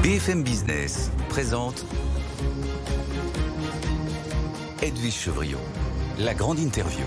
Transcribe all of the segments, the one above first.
BFM Business présente Edwige Chevrillon, la grande interview.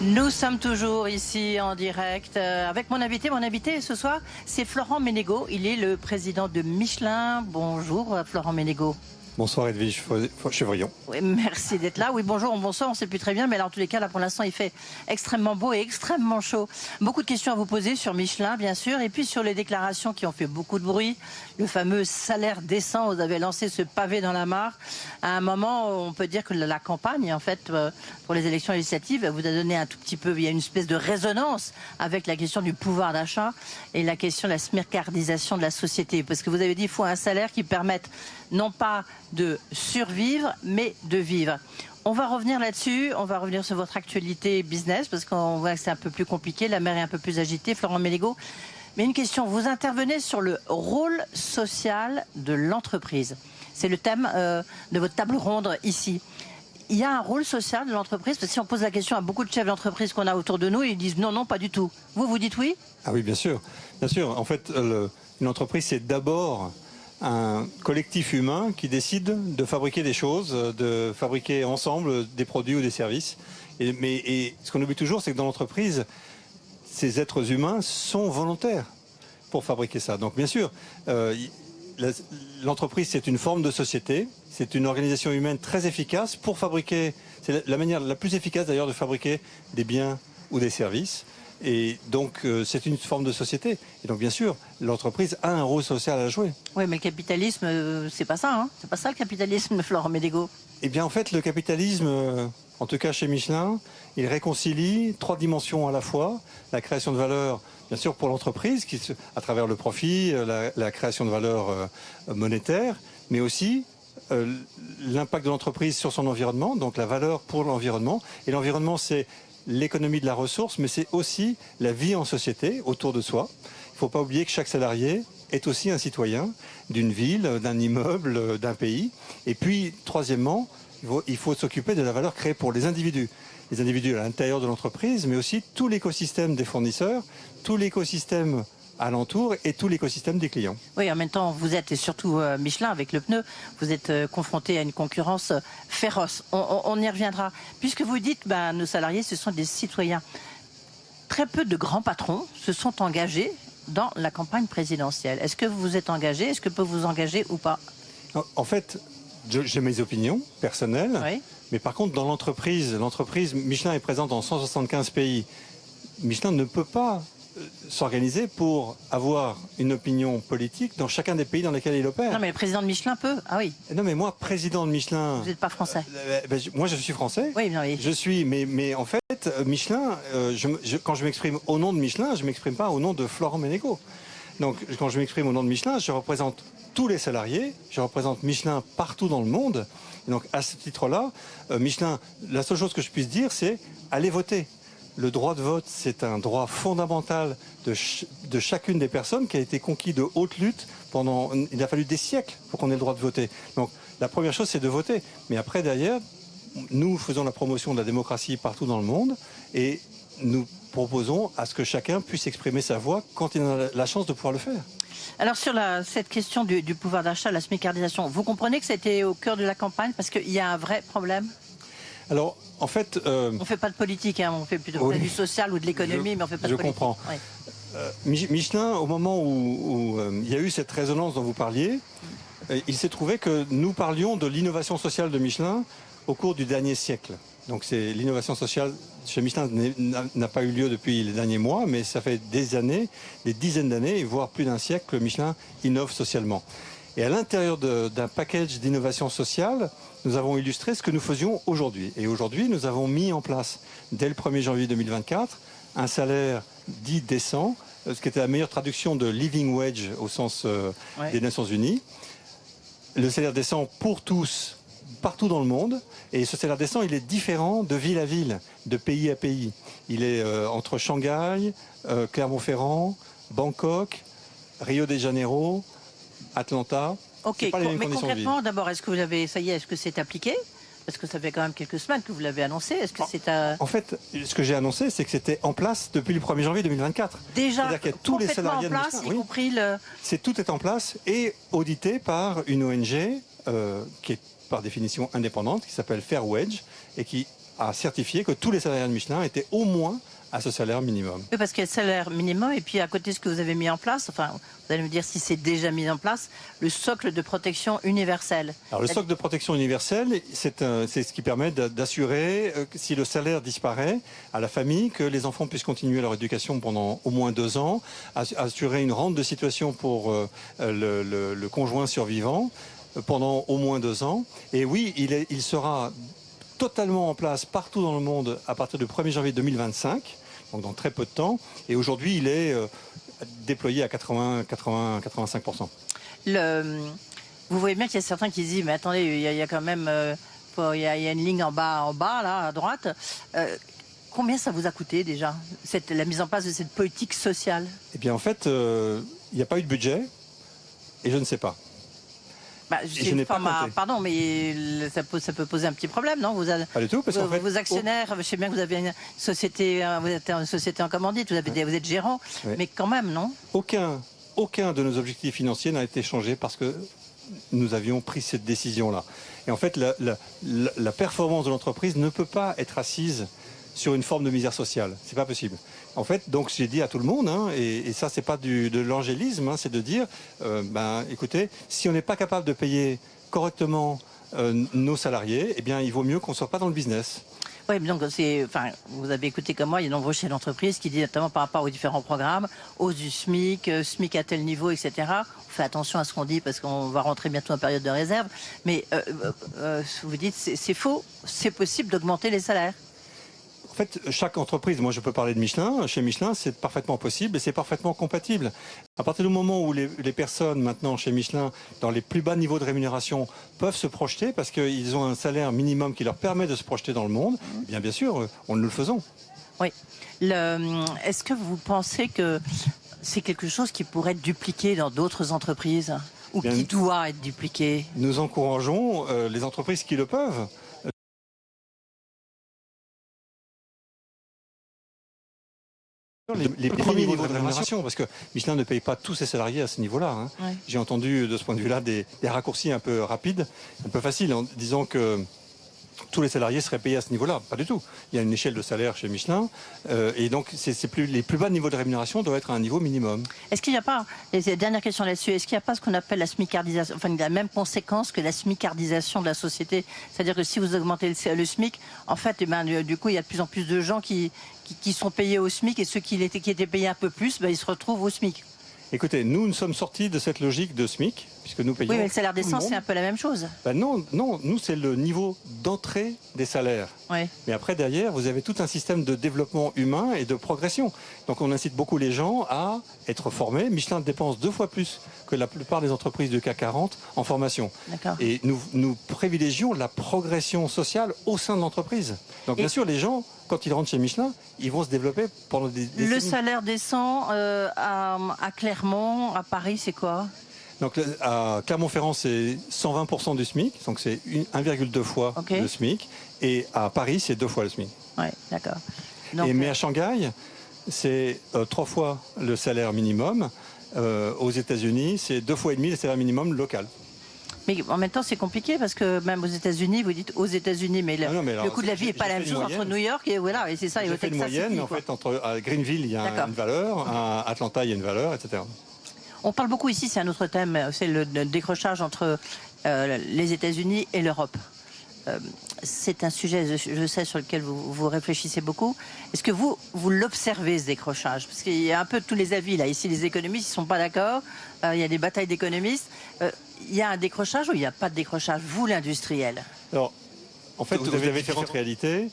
Nous sommes toujours ici en direct avec mon invité. Mon invité ce soir, c'est Florent Menegaux. Il est le président de Michelin. Bonjour Florent Menegaux. Bonsoir Edwige Chevrillon. Oui, merci d'être là. Oui, bonjour, bonsoir, on ne sait plus très bien, mais là, en tous les cas, là, pour l'instant, il fait extrêmement beau et extrêmement chaud. Beaucoup de questions à vous poser sur Michelin, bien sûr, et puis sur les déclarations qui ont fait beaucoup de bruit. Le fameux salaire décent, vous avez lancé ce pavé dans la mare. À un moment, on peut dire que la campagne, en fait, pour les élections législatives, vous a donné un tout petit peu, il y a une espèce de résonance avec la question du pouvoir d'achat et la question de la smicardisation de la société. Parce que vous avez dit qu'il faut un salaire qui permette non pas de survivre, mais de vivre. On va revenir là-dessus, on va revenir sur votre actualité business, parce qu'on voit que c'est un peu plus compliqué, la mer est un peu plus agitée, Florent Menegaux. Mais une question, vous intervenez sur le rôle social de l'entreprise. C'est le thème de votre table ronde ici. Il y a un rôle social de l'entreprise, parce que si on pose la question à beaucoup de chefs d'entreprise qu'on a autour de nous, ils disent non, non, pas du tout. Vous dites oui? Ah oui, bien sûr. Bien sûr. En fait, une entreprise, c'est d'abord un collectif humain qui décide de fabriquer des choses, de fabriquer ensemble des produits ou des services. Et ce qu'on oublie toujours, c'est que dans l'entreprise, ces êtres humains sont volontaires pour fabriquer ça. Donc bien sûr, l'entreprise, c'est une forme de société, c'est une organisation humaine très efficace pour fabriquer, c'est la manière la plus efficace d'ailleurs de fabriquer des biens ou des services. Et donc, c'est une forme de société. Et donc, bien sûr, l'entreprise a un rôle social à jouer. Oui, mais le capitalisme, c'est pas ça, hein? C'est pas ça le capitalisme, Florent Menegaux. Eh bien, en fait, le capitalisme, en tout cas chez Michelin, il réconcilie trois dimensions à la fois. La création de valeur, bien sûr, pour l'entreprise, à travers le profit, la création de valeur monétaire, mais aussi l'impact de l'entreprise sur son environnement, donc la valeur pour l'environnement. Et l'environnement, c'est l'économie de la ressource, mais c'est aussi la vie en société autour de soi. Il ne faut pas oublier que chaque salarié est aussi un citoyen d'une ville, d'un immeuble, d'un pays. Et puis, troisièmement, il faut s'occuper de la valeur créée pour les individus. Les individus à l'intérieur de l'entreprise, mais aussi tout l'écosystème des fournisseurs, tout l'écosystème alentour et tout l'écosystème des clients. Oui, en même temps, vous êtes, et surtout Michelin avec le pneu, vous êtes confronté à une concurrence féroce. On y reviendra. Puisque vous dites, nos salariés, ce sont des citoyens. Très peu de grands patrons se sont engagés dans la campagne présidentielle. Est-ce que vous vous êtes engagé? Est-ce que peut vous engager ou pas? En fait, j'ai mes opinions personnelles, oui. Mais par contre, dans l'entreprise, Michelin est présente dans 175 pays. Michelin ne peut pas s'organiser pour avoir une opinion politique dans chacun des pays dans lesquels il opère. Non, mais le président de Michelin peut. Ah oui. Non, mais moi, président de Michelin... Vous n'êtes pas français. Moi, je suis français. Oui, non, oui. Je suis, mais en fait, Michelin, quand je m'exprime au nom de Michelin, je ne m'exprime pas au nom de Florent Menegaux. Donc, quand je m'exprime au nom de Michelin, je représente tous les salariés, je représente Michelin partout dans le monde. Et donc, à ce titre-là, Michelin, la seule chose que je puisse dire, c'est allez voter. Le droit de vote, c'est un droit fondamental de chacune des personnes qui a été conquis de haute lutte pendant... Il a fallu des siècles pour qu'on ait le droit de voter. Donc, la première chose, c'est de voter. Mais après, derrière, nous faisons la promotion de la démocratie partout dans le monde et nous proposons à ce que chacun puisse exprimer sa voix quand il a la chance de pouvoir le faire. Alors sur cette question du pouvoir d'achat, la smicardisation, vous comprenez que c'était au cœur de la campagne parce qu'il y a un vrai problème? Alors, en fait... On ne fait pas de politique, hein, on fait plutôt du social ou de l'économie, mais on ne fait pas de politique. Je comprends. Oui. Michelin, au moment où il y a eu cette résonance dont vous parliez, il s'est trouvé que nous parlions de l'innovation sociale de Michelin au cours du dernier siècle. Donc c'est l'innovation sociale chez Michelin n'a pas eu lieu depuis les derniers mois, mais ça fait des années, des dizaines d'années, voire plus d'un siècle que Michelin innove socialement. Et à l'intérieur d'un package d'innovation sociale, nous avons illustré ce que nous faisions aujourd'hui. Et aujourd'hui, nous avons mis en place, dès le 1er janvier 2024, un salaire dit décent, ce qui était la meilleure traduction de living wage au sens des Nations Unies. Le salaire décent pour tous, partout dans le monde. Et ce salaire décent, il est différent de ville à ville, de pays à pays. Il est entre Shanghai, Clermont-Ferrand, Bangkok, Rio de Janeiro, Atlanta. Ok, mais concrètement, d'abord, est-ce que vous avez, ça y est, est-ce que c'est appliqué? Parce que ça fait quand même quelques semaines que vous l'avez annoncé. Est-ce que c'est En fait, ce que j'ai annoncé, c'est que c'était en place depuis le 1er janvier 2024. déjà C'est-à-dire qu'il y a tous les complètement salariés en de place, Michelin, y oui. compris le... Tout est en place et audité par une ONG qui est par définition indépendante, qui s'appelle Fair Wage, et qui a certifié que tous les salariés de Michelin étaient au moins à ce salaire minimum. Oui, parce qu'il y a le salaire minimum, et puis à côté de ce que vous avez mis en place, enfin, vous allez me dire si c'est déjà mis en place, le socle de protection universelle. Alors le socle de protection universelle, c'est ce qui permet d'assurer, si le salaire disparaît, à la famille, que les enfants puissent continuer leur éducation pendant au moins 2 ans, assurer une rente de situation pour le conjoint survivant pendant au moins 2 ans. Et oui, il sera totalement en place partout dans le monde à partir du 1er janvier 2025, donc dans très peu de temps. Et aujourd'hui, il est déployé à 85%. Vous voyez bien qu'il y a certains qui se disent, mais attendez, il y a quand même il y a une ligne en bas, là, à droite. Combien ça vous a coûté déjà, la mise en place de cette politique sociale? Eh bien, en fait, il n'y a pas eu de budget et je ne sais pas. Je n'ai pas compté. Pardon, mais ça peut poser un petit problème, non? Pas du tout, parce qu'en fait, vos actionnaires, je sais bien que vous avez une société, vous êtes une société en commandite, vous êtes gérant, oui. Mais quand même, non? Aucun de nos objectifs financiers n'a été changé parce que nous avions pris cette décision-là. Et en fait, la performance de l'entreprise ne peut pas être assise sur une forme de misère sociale. C'est pas possible. En fait, donc j'ai dit à tout le monde, et ça c'est pas de l'angélisme, c'est de dire, écoutez, si on n'est pas capable de payer correctement nos salariés, eh bien il vaut mieux qu'on soit pas dans le business. Oui, donc vous avez écouté comme moi, il y a de nombreux chefs d'entreprise qui disent notamment par rapport aux différents programmes, hausse du SMIC, SMIC à tel niveau, etc. On fait attention à ce qu'on dit parce qu'on va rentrer bientôt en période de réserve. Mais vous dites, c'est faux, c'est possible d'augmenter les salaires. En fait, chaque entreprise, moi je peux parler de Michelin, chez Michelin c'est parfaitement possible et c'est parfaitement compatible. À partir du moment où les personnes maintenant chez Michelin, dans les plus bas niveaux de rémunération, peuvent se projeter parce qu'ils ont un salaire minimum qui leur permet de se projeter dans le monde, bien sûr, nous le faisons. Oui. Est-ce que vous pensez que c'est quelque chose qui pourrait être dupliqué dans d'autres entreprises ou qui doit être dupliqué? Nous encourageons les entreprises qui le peuvent. Les premiers niveaux de rémunération, parce que Michelin ne paye pas tous ses salariés à ce niveau-là. Ouais. J'ai entendu de ce point de vue-là des raccourcis un peu rapides, un peu faciles, en disant que tous les salariés seraient payés à ce niveau-là. Pas du tout. Il y a une échelle de salaire chez Michelin, et donc les plus bas niveaux de rémunération doivent être à un niveau minimum. Est-ce qu'il n'y a pas, et c'est la dernière question là-dessus, est-ce qu'il n'y a pas ce qu'on appelle la smicardisation, enfin la même conséquence que la smicardisation de la société? C'est-à-dire que si vous augmentez le SMIC, en fait, du coup, il y a de plus en plus de gens qui sont payés au SMIC, et ceux qui étaient payés un peu plus, ils se retrouvent au SMIC. Écoutez, nous sommes sortis de cette logique de SMIC, puisque nous payons. Oui, mais le salaire d'essence, c'est un peu la même chose. Non, nous, c'est le niveau d'entrée des salaires. Oui. Mais après, derrière, vous avez tout un système de développement humain et de progression. Donc, on incite beaucoup les gens à être formés. Michelin dépense 2 fois plus que la plupart des entreprises du CAC 40 en formation. D'accord. Et nous privilégions la progression sociale au sein de l'entreprise. Donc, bien sûr, les gens, quand ils rentrent chez Michelin, ils vont se développer pendant des décennies. Le salaire décent à Clermont, à Paris, c'est quoi? Donc à Clermont-Ferrand, c'est 120% du SMIC, donc c'est 1,2 fois le SMIC. Et à Paris, c'est 2 fois le SMIC. Oui, d'accord. Mais à Shanghai, c'est 3 fois le salaire minimum. Aux États-Unis, c'est 2 fois et demi le salaire minimum local. Mais en même temps, c'est compliqué parce que même aux États-Unis, vous dites aux États-Unis, mais le coût de la vie n'est pas la même chose entre New York et voilà, et c'est ça. J'ai fait une moyenne, mais en fait, à Greenville, il y a une valeur, à Atlanta, il y a une valeur, etc. On parle beaucoup ici, c'est un autre thème, c'est le décrochage entre les États-Unis et l'Europe. C'est un sujet, je sais, sur lequel vous réfléchissez beaucoup. Est-ce que vous l'observez, ce décrochage? Parce qu'il y a un peu tous les avis, là. Ici, les économistes ne sont pas d'accord. Il y a des batailles d'économistes. Il y a un décrochage ou il n'y a pas de décrochage? Vous, l'industriel? Alors, en fait, vous avez différentes réalités.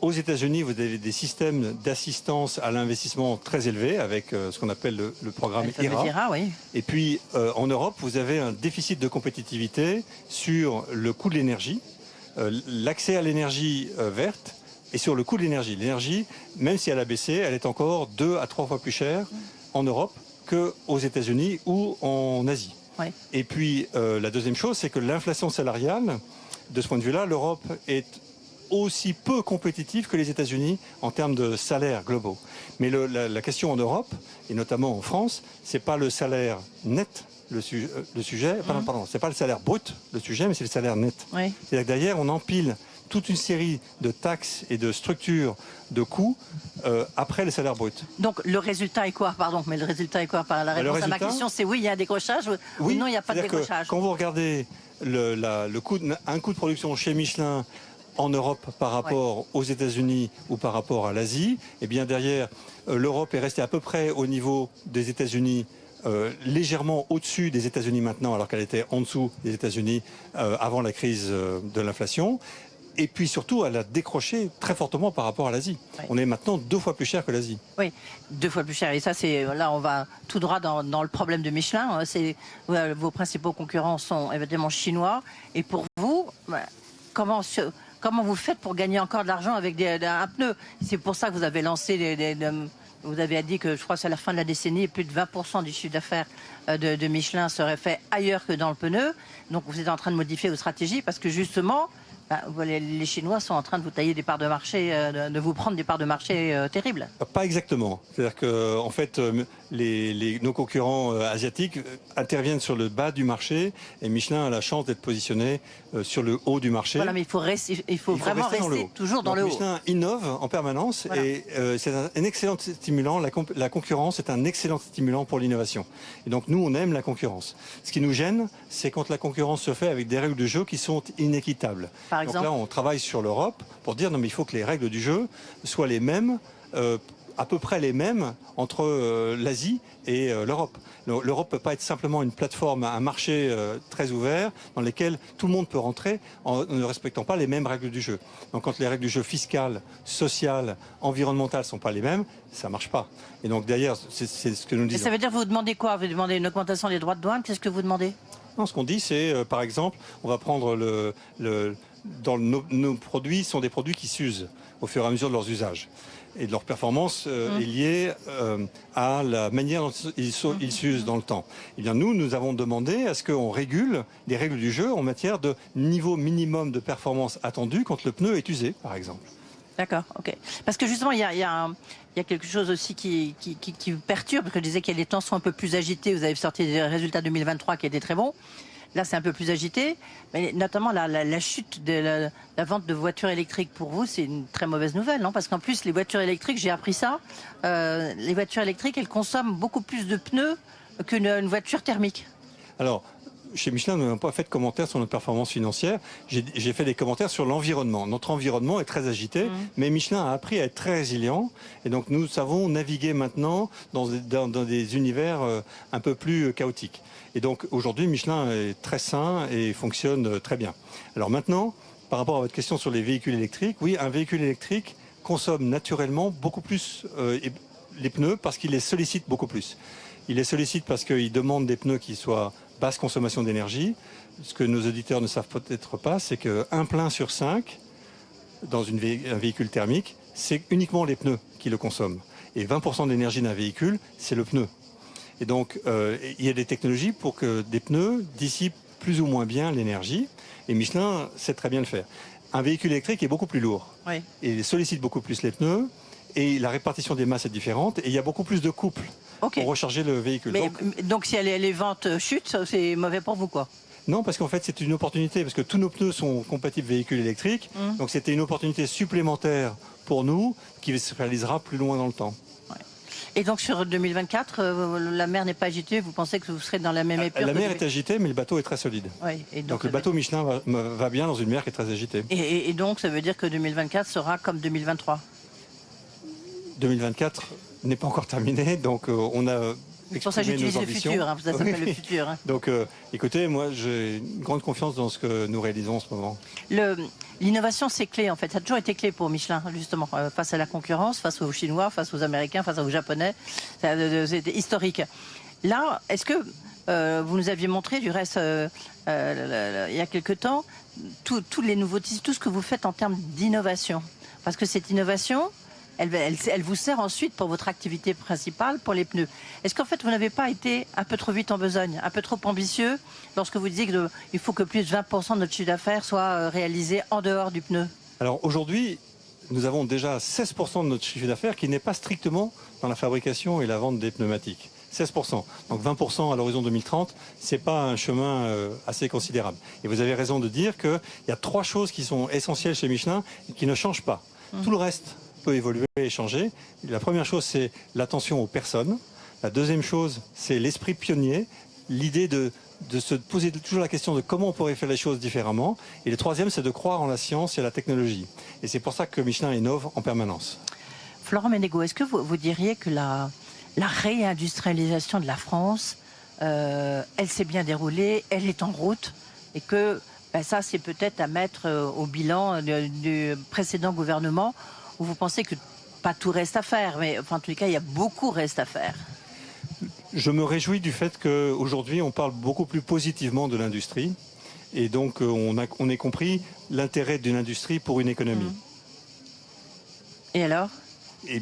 Aux États-Unis, vous avez des systèmes d'assistance à l'investissement très élevés avec ce qu'on appelle le programme IRA. Oui. Et puis, en Europe, vous avez un déficit de compétitivité sur le coût de l'énergie, l'accès à l'énergie verte et sur le coût de l'énergie. L'énergie, même si elle a baissé, elle est encore 2 à 3 fois plus chère en Europe qu'aux États-Unis ou en Asie. Oui. Et puis, la deuxième chose, c'est que l'inflation salariale de ce point de vue-là, l'Europe est aussi peu compétitive que les États-Unis en termes de salaires globaux. Mais la question en Europe, et notamment en France, c'est pas le salaire net le sujet, pardon, c'est pas le salaire brut le sujet, mais c'est le salaire net. Oui. C'est-à-dire que derrière, on empile toute une série de taxes et de structures de coûts après le salaire brut. Donc le résultat est quoi? Pardon, mais le résultat est quoi? La réponse à ma question, c'est oui, il y a un décrochage, ou non, il n'y a pas de décrochage. Quand vous regardez un coût de production chez Michelin en Europe par rapport aux États-Unis ou par rapport à l'Asie, eh bien derrière, l'Europe est restée à peu près au niveau des États-Unis, légèrement au-dessus des États-Unis maintenant, alors qu'elle était en dessous des États-Unis avant la crise de l'inflation. Et puis surtout, elle a décroché très fortement par rapport à l'Asie. Oui. On est maintenant 2 fois plus cher que l'Asie. Oui, 2 fois plus cher. Et ça, là, on va tout droit dans le problème de Michelin. Vos principaux concurrents sont évidemment chinois. Et pour vous, comment vous faites pour gagner encore de l'argent avec un pneu? C'est pour ça que vous avez lancé vous avez dit que je crois que c'est à la fin de la décennie, plus de 20% du chiffre d'affaires de Michelin serait fait ailleurs que dans le pneu. Donc vous êtes en train de modifier vos stratégies parce que justement, les Chinois sont en train de vous tailler des parts de marché, de vous prendre des parts de marché terribles. Pas exactement. C'est-à-dire que, en fait, nos concurrents asiatiques interviennent sur le bas du marché et Michelin a la chance d'être positionné sur le haut du marché. Voilà, mais il faut vraiment rester toujours dans le haut. Michelin innove en permanence et c'est un excellent stimulant. La concurrence est un excellent stimulant pour l'innovation. Et donc nous, on aime la concurrence. Ce qui nous gêne, c'est quand la concurrence se fait avec des règles de jeu qui sont inéquitables. Par exemple, donc là, on travaille sur l'Europe pour dire non, mais il faut que les règles du jeu soient les mêmes, à peu près les mêmes entre l'Asie et l'Europe. L'Europe ne peut pas être simplement une plateforme, un marché très ouvert dans lequel tout le monde peut rentrer en ne respectant pas les mêmes règles du jeu. Donc quand les règles du jeu fiscales, sociales, environnementales ne sont pas les mêmes, ça ne marche pas. Et donc d'ailleurs, c'est ce que nous disons. Et ça veut dire que vous demandez quoi? Vous demandez une augmentation des droits de douane? Qu'est-ce que vous demandez? Non, ce qu'on dit, c'est, par exemple, on va prendre nos produits sont des produits qui s'usent au fur et à mesure de leurs usages. Et de leur performance est liée à la manière dont ils s'usent dans le temps. Eh bien, nous avons demandé à ce qu'on régule les règles du jeu en matière de niveau minimum de performance attendu quand le pneu est usé, par exemple. D'accord, ok. Parce que justement, il y a quelque chose aussi qui vous perturbe, parce que je disais que les temps sont un peu plus agités. Vous avez sorti des résultats 2023 qui étaient très bons. Là, c'est un peu plus agité, mais notamment la chute de la vente de voitures électriques pour vous, c'est une très mauvaise nouvelle, non? Parce qu'en plus, les voitures électriques, j'ai appris ça, les voitures électriques, elles consomment beaucoup plus de pneus qu'une voiture thermique. Alors, chez Michelin, nous n'avons pas fait de commentaires sur notre performance financière. J'ai fait des commentaires sur l'environnement. Notre environnement est très agité, mais Michelin a appris à être très résilient. Et donc, nous savons naviguer maintenant dans des univers un peu plus chaotiques. Et donc, aujourd'hui, Michelin est très sain et fonctionne très bien. Alors maintenant, par rapport à votre question sur les véhicules électriques, oui, un véhicule électrique consomme naturellement beaucoup plus les pneus parce qu'il les sollicite beaucoup plus. Il les sollicite parce qu'il demande des pneus qui soient basse consommation d'énergie. Ce que nos auditeurs ne savent peut-être pas, c'est qu'un plein sur 5 dans un véhicule thermique, c'est uniquement les pneus qui le consomment. Et 20% de l'énergie d'un véhicule, c'est le pneu. Et donc, il y a des technologies pour que des pneus dissipent plus ou moins bien l'énergie. Et Michelin sait très bien le faire. Un véhicule électrique est beaucoup plus lourd. Oui. Et il sollicite beaucoup plus les pneus. Et la répartition des masses est différente. Et il y a beaucoup plus de couples pour recharger le véhicule. Donc si les ventes chutent, c'est mauvais pour vous, quoi? Non, parce qu'en fait, c'est une opportunité. Parce que tous nos pneus sont compatibles véhicules électriques. Donc c'était une opportunité supplémentaire pour nous qui se réalisera plus loin dans le temps. Et donc sur 2024, la mer n'est pas agitée, vous pensez que vous serez dans la même épure? La mer est agitée, mais le bateau est très solide. Oui, et donc le bateau Michelin va bien dans une mer qui est très agitée. Et donc ça veut dire que 2024 sera comme 2023? 2024 n'est pas encore terminé, donc on a exprimé nos ambitions. C'est pour ça que j'utilise le futur, hein, ça s'appelle le futur. Hein. Donc écoutez, moi j'ai une grande confiance dans ce que nous réalisons en ce moment. L'innovation, c'est clé en fait. Ça a toujours été clé pour Michelin, justement, face à la concurrence, face aux Chinois, face aux Américains, face aux Japonais. C'était historique. Là, est-ce que vous nous aviez montré, du reste, il y a quelque temps, tous les nouveautés, tout ce que vous faites en termes d'innovation? Parce que cette innovation, elle vous sert ensuite pour votre activité principale, pour les pneus. Est-ce qu'en fait, vous n'avez pas été un peu trop vite en besogne, un peu trop ambitieux, lorsque vous disiez qu'il faut que plus de 20% de notre chiffre d'affaires soit réalisé en dehors du pneu? Alors aujourd'hui, nous avons déjà 16% de notre chiffre d'affaires qui n'est pas strictement dans la fabrication et la vente des pneumatiques. 16%. Donc 20% à l'horizon 2030, c'est pas un chemin assez considérable. Et vous avez raison de dire qu'il y a 3 choses qui sont essentielles chez Michelin et qui ne changent pas. Tout le reste peut évoluer et changer. La première chose, c'est l'attention aux personnes. La deuxième chose, c'est l'esprit pionnier, l'idée de se poser toujours la question de comment on pourrait faire les choses différemment. Et le troisième, c'est de croire en la science et la technologie. Et c'est pour ça que Michelin innove en permanence. Florent Menegaux, est-ce que vous diriez que la réindustrialisation de la France, elle s'est bien déroulée, elle est en route, et que ça, c'est peut-être à mettre au bilan du précédent gouvernement, où vous pensez que pas tout reste à faire, mais enfin, en tous les cas, il y a beaucoup reste à faire? Je me réjouis du fait qu'aujourd'hui, on parle beaucoup plus positivement de l'industrie, et donc on ait compris l'intérêt d'une industrie pour une économie. Et alors? Et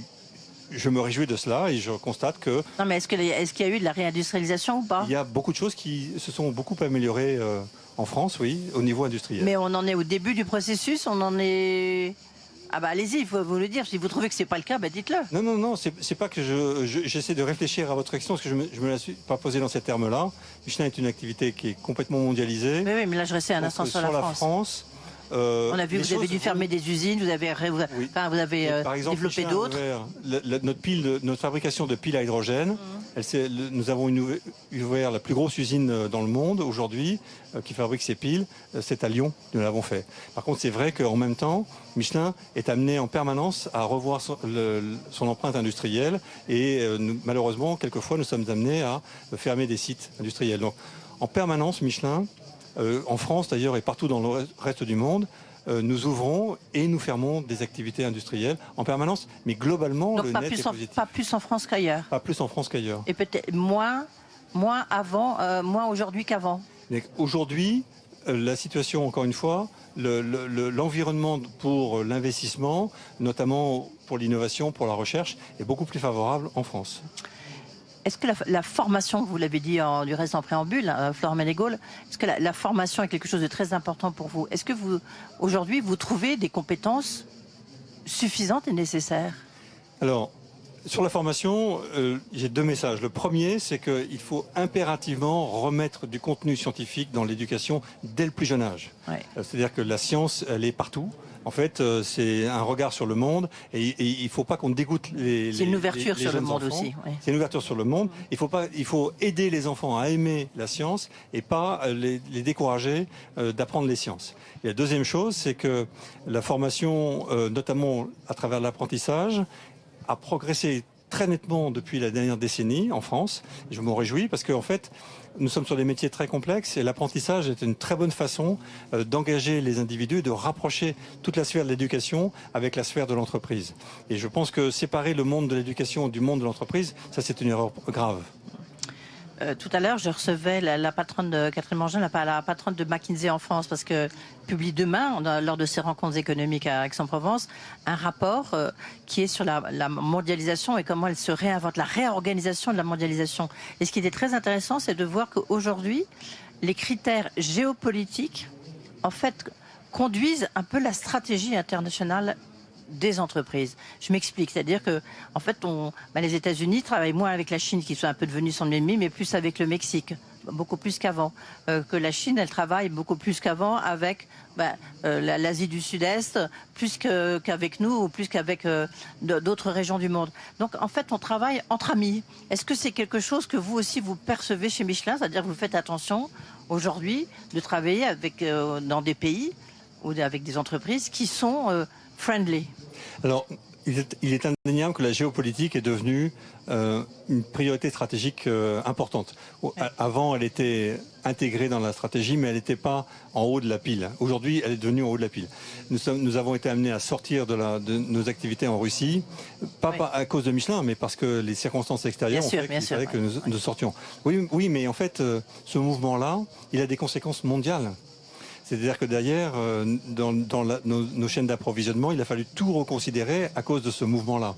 je me réjouis de cela et je constate que... Non, mais est-ce qu'il y a eu de la réindustrialisation ou pas? Il y a beaucoup de choses qui se sont beaucoup améliorées en France, oui, au niveau industriel. Mais on en est au début du processus, on en est... Ah bah allez-y, il faut vous le dire. Si vous trouvez que c'est pas le cas, bah dites-le. Non, c'est pas que j'essaie de réfléchir à votre question, parce que je me la suis pas posée dans ces termes-là. Michelin est une activité qui est complètement mondialisée. Oui, mais là je restais un instant sur la France. On a vu que vous avez dû fermer des usines, vous avez développé d'autres. Notre fabrication de piles à hydrogène, nous avons ouvert la plus grosse usine dans le monde aujourd'hui qui fabrique ces piles. C'est à Lyon que nous l'avons fait. Par contre, c'est vrai qu'en même temps, Michelin est amené en permanence à revoir son empreinte industrielle et malheureusement, quelquefois, nous sommes amenés à fermer des sites industriels. Donc, en permanence, Michelin, en France d'ailleurs et partout dans le reste du monde, nous ouvrons et nous fermons des activités industrielles en permanence, mais globalement donc le net est positif. Pas plus en France qu'ailleurs. Pas plus en France qu'ailleurs. Et peut-être moins aujourd'hui qu'avant. Aujourd'hui, la situation, encore une fois, l'environnement pour l'investissement, notamment pour l'innovation, pour la recherche, est beaucoup plus favorable en France. Est-ce que la formation, vous l'avez dit du reste en préambule, Florent Menegaux, est-ce que la formation est quelque chose de très important pour vous? Est-ce que aujourd'hui, vous trouvez des compétences suffisantes et nécessaires? Alors, sur la formation, j'ai 2 messages. Le premier, c'est qu'il faut impérativement remettre du contenu scientifique dans l'éducation dès le plus jeune âge. Ouais. C'est-à-dire que la science, elle est partout. En fait, c'est un regard sur le monde et il ne faut pas qu'on dégoûte les C'est une ouverture sur le monde enfants. aussi. Ouais. C'est une ouverture sur le monde. Il faut aider les enfants à aimer la science et pas les décourager d'apprendre les sciences. Et la deuxième chose, c'est que la formation, notamment à travers l'apprentissage, a progressé très nettement depuis la dernière décennie en France. Et je m'en réjouis parce qu'en fait, nous sommes sur des métiers très complexes et l'apprentissage est une très bonne façon d'engager les individus et de rapprocher toute la sphère de l'éducation avec la sphère de l'entreprise. Et je pense que séparer le monde de l'éducation du monde de l'entreprise, ça c'est une erreur grave. Tout à l'heure, je recevais la patronne de Catherine Mangin, la patronne de McKinsey en France, parce que publie demain, lors de ses rencontres économiques à Aix-en-Provence, un rapport qui est sur la mondialisation et comment elle se réinvente, la réorganisation de la mondialisation. Et ce qui était très intéressant, c'est de voir qu'aujourd'hui, les critères géopolitiques, en fait, conduisent un peu la stratégie internationale des entreprises. Je m'explique, c'est-à-dire que en fait, les États-Unis travaillent moins avec la Chine, qui sont un peu devenue son ennemi, mais plus avec le Mexique, beaucoup plus qu'avant. Que la Chine, elle travaille beaucoup plus qu'avant avec l'Asie du Sud-Est, plus qu'avec nous ou plus qu'avec d'autres régions du monde. Donc en fait, on travaille entre amis. Est-ce que c'est quelque chose que vous aussi vous percevez chez Michelin, c'est-à-dire que vous faites attention aujourd'hui de travailler avec dans des pays ou avec des entreprises qui sont friendly? Alors, il est indéniable que la géopolitique est devenue une priorité stratégique importante. Avant, elle était intégrée dans la stratégie, mais elle n'était pas en haut de la pile. Aujourd'hui, elle est devenue en haut de la pile. Nous avons été amenés à sortir de nos activités en Russie, pas à cause de Michelin, mais parce que les circonstances extérieures ont fait qu'il fallait que nous sortions. Oui, mais en fait, ce mouvement-là, il a des conséquences mondiales. C'est-à-dire que derrière, nos chaînes d'approvisionnement, il a fallu tout reconsidérer à cause de ce mouvement-là.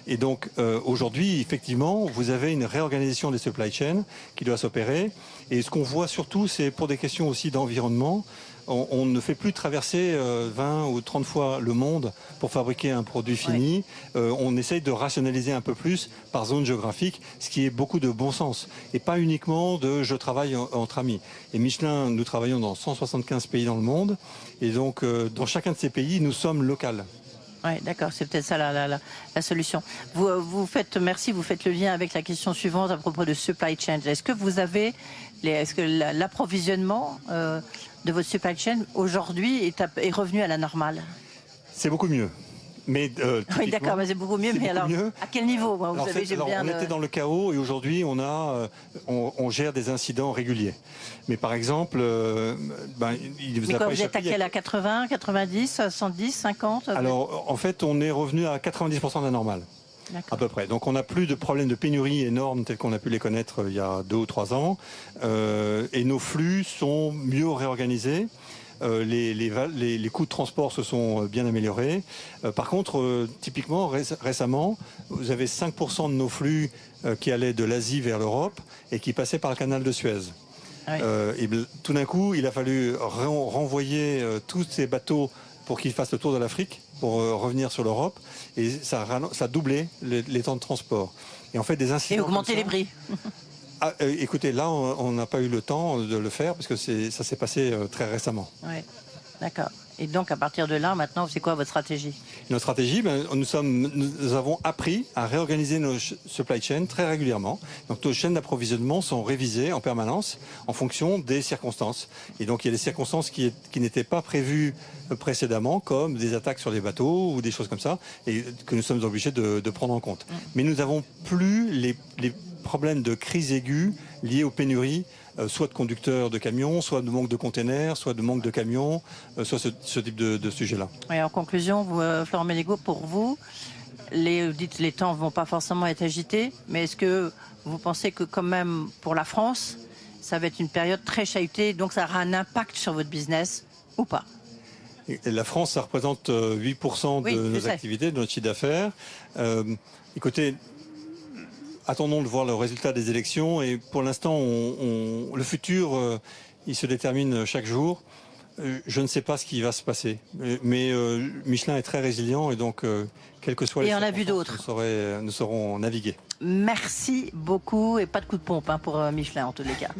Et donc aujourd'hui, effectivement, vous avez une réorganisation des supply chains qui doit s'opérer. Et ce qu'on voit surtout, c'est pour des questions aussi d'environnement. On ne fait plus traverser 20 ou 30 fois le monde pour fabriquer un produit fini. On essaye de rationaliser un peu plus par zone géographique, ce qui est beaucoup de bon sens. Et pas uniquement de je travaille entre amis. Et Michelin, nous travaillons dans 175 pays dans le monde. Et donc, dans chacun de ces pays, nous sommes locaux. Oui, d'accord, c'est peut-être ça la solution. Vous faites le lien avec la question suivante à propos de supply chain. Est-ce que vous avez, l'approvisionnement de votre supply chain aujourd'hui est revenu à la normale? C'est beaucoup mieux. Mais, oui, d'accord, mais c'est beaucoup mieux. Mais alors, à quel niveau on était dans le chaos et aujourd'hui, on gère des incidents réguliers. Mais par exemple, il vous a pas vous êtes à quel, à 80, 90, 110, 50? Alors, en fait, on est revenu à 90% de la normale. À peu près. Donc on n'a plus de problèmes de pénurie énormes tels qu'on a pu les connaître il y a 2 ou 3 ans. Et nos flux sont mieux réorganisés. Les coûts de transport se sont bien améliorés. Par contre, typiquement, récemment, vous avez 5% de nos flux qui allaient de l'Asie vers l'Europe et qui passaient par le canal de Suez. Oui. Et tout d'un coup, il a fallu renvoyer tous ces bateaux pour qu'ils fassent le tour de l'Afrique, pour revenir sur l'Europe. Et ça a doublé les temps de transport. Et en fait, des incidents. Et augmenter les prix. Écoutez, là, on n'a pas eu le temps de le faire parce que ça s'est passé très récemment. Oui, d'accord. Et donc, à partir de là, maintenant, c'est quoi votre stratégie? Notre stratégie, nous avons appris à réorganiser nos supply chains très régulièrement. Donc, nos chaînes d'approvisionnement sont révisées en permanence en fonction des circonstances. Et donc, il y a des circonstances qui n'étaient pas prévues précédemment, comme des attaques sur les bateaux ou des choses comme ça, et que nous sommes obligés de prendre en compte. Mais nous n'avons plus les problèmes de crise aiguë liés aux pénuries, soit de conducteurs de camions, soit de manque de containers, soit de manque de camions, soit ce type de sujet-là. Oui, en conclusion, Florent Menegaux, pour vous, vous dites les temps ne vont pas forcément être agités, mais est-ce que vous pensez que quand même pour la France, ça va être une période très chahutée, donc ça aura un impact sur votre business ou pas? La France, ça représente 8% de nos activités, de notre chiffre d'affaires. Écoutez, attendons de voir le résultat des élections et pour l'instant, le futur, il se détermine chaque jour. Je ne sais pas ce qui va se passer, mais Michelin est très résilient et donc, quelles que soient les circonstances, on a vu d'autres. Nous saurons naviguer. Merci beaucoup et pas de coup de pompe pour Michelin en tous les cas.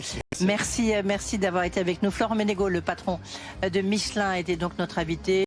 Merci d'avoir été avec nous. Florent Menegaux, le patron de Michelin, était donc notre invité.